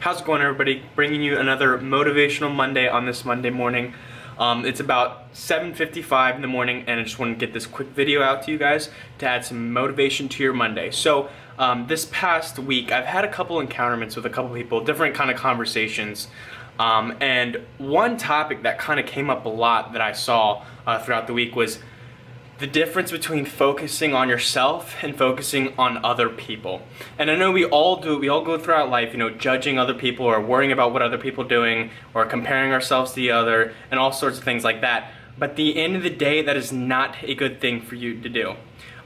How's it going, everybody? Bringing you another motivational Monday on this Monday morning. It's about 7:55 in the morning, and I just want to get this quick video out to you guys to add some motivation to your Monday. So this past week, I've had a couple encounterments with a couple people, different kind of conversations, and one topic that kind of came up a lot that I saw throughout the week was the difference between focusing on yourself and focusing on other people. And I know we all go throughout life, judging other people or worrying about what other people are doing or comparing ourselves to the other and all sorts of things like that. But at the end of the day, that is not a good thing for you to do.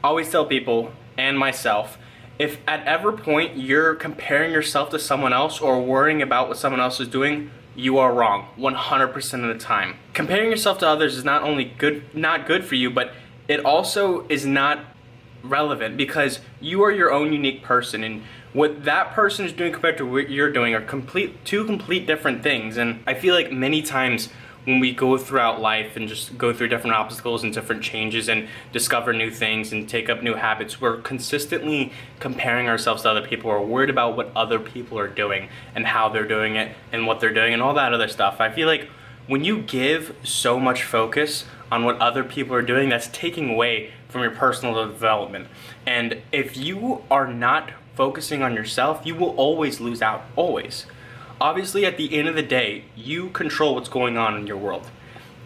I always tell people, and myself, if at every point you're comparing yourself to someone else or worrying about what someone else is doing, you are wrong 100% of the time. Comparing yourself to others is not only not good for you, but it also is not relevant because you are your own unique person, and what that person is doing compared to what you're doing are two complete different things. And I feel like many times when we go throughout life and just go through different obstacles and different changes and discover new things and take up new habits, we're consistently comparing ourselves to other people or worried about what other people are doing and how they're doing it and what they're doing and all that other stuff. I feel like when you give so much focus on what other people are doing, that's taking away from your personal development. And if you are not focusing on yourself, you will always lose out, always. Obviously, at the end of the day, you control what's going on in your world.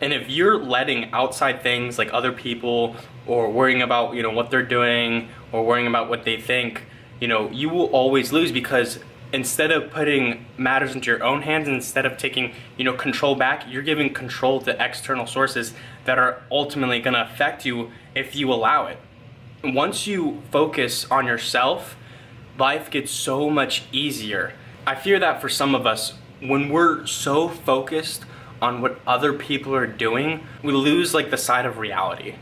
And if you're letting outside things like other people or worrying about, what they're doing or worrying about what they think, you will always lose, because instead of putting matters into your own hands, and instead of taking, control back, you're giving control to external sources that are ultimately going to affect you if you allow it. Once you focus on yourself, life gets so much easier. I fear that for some of us, when we're so focused on what other people are doing, we lose the side of reality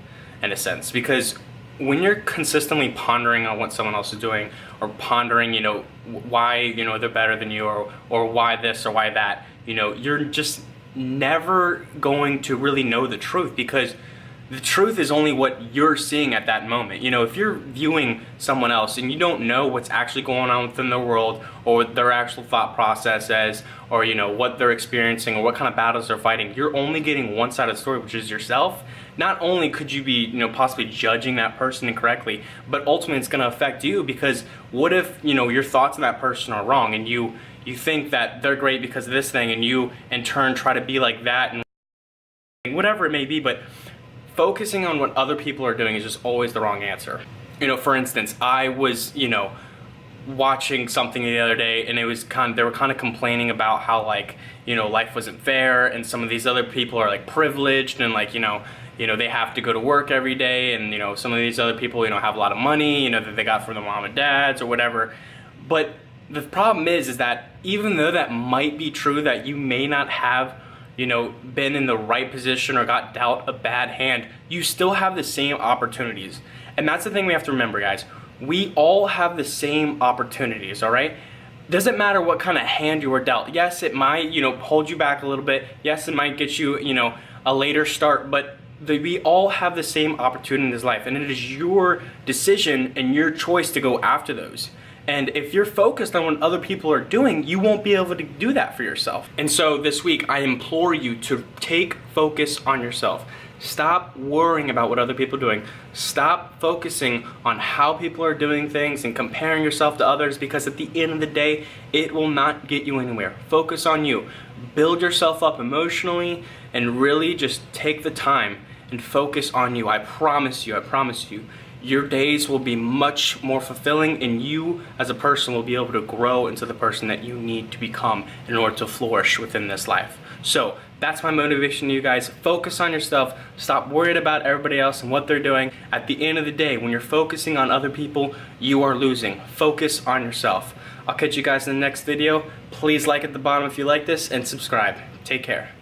in a sense, because when you're consistently pondering on what someone else is doing, or pondering, why, they're better than you, or why this or why that, you're just never going to really know the truth, because the truth is only what you're seeing at that moment. If you're viewing someone else and you don't know what's actually going on within their world, or what their actual thought process is, or what they're experiencing, or what kind of battles they're fighting, you're only getting one side of the story, which is yourself. Not only could you be, possibly judging that person incorrectly, but ultimately it's going to affect you, because what if, your thoughts on that person are wrong, and you think that they're great because of this thing, and you in turn try to be like that, and whatever it may be. But focusing on what other people are doing is just always the wrong answer. For instance, I was, watching something the other day, and it was they were kind of complaining about how life wasn't fair, and some of these other people are privileged, and they have to go to work every day, and some of these other people have a lot of money, that they got from their mom and dads or whatever. But the problem is that even though that might be true, that you may not have been in the right position or got dealt a bad hand, you still have the same opportunities. And that's the thing we have to remember, guys. We all have the same opportunities, all right? Doesn't matter what kind of hand you were dealt. Yes, it might, hold you back a little bit. Yes, it might get you, a later start, but we all have the same opportunity in this life, and it is your decision and your choice to go after those. And if you're focused on what other people are doing, you won't be able to do that for yourself. And so this week, I implore you to take focus on yourself. Stop worrying about what other people are doing. Stop focusing on how people are doing things and comparing yourself to others, because at the end of the day, it will not get you anywhere. Focus on you. Build yourself up emotionally, and really just take the time and focus on you. I promise you, your days will be much more fulfilling, and you as a person will be able to grow into the person that you need to become in order to flourish within this life. So that's my motivation to you guys. Focus on yourself. Stop worrying about everybody else and what they're doing. At the end of the day, when you're focusing on other people, you are losing. Focus on yourself. I'll catch you guys in the next video. Please like at the bottom if you like this, and subscribe. Take care.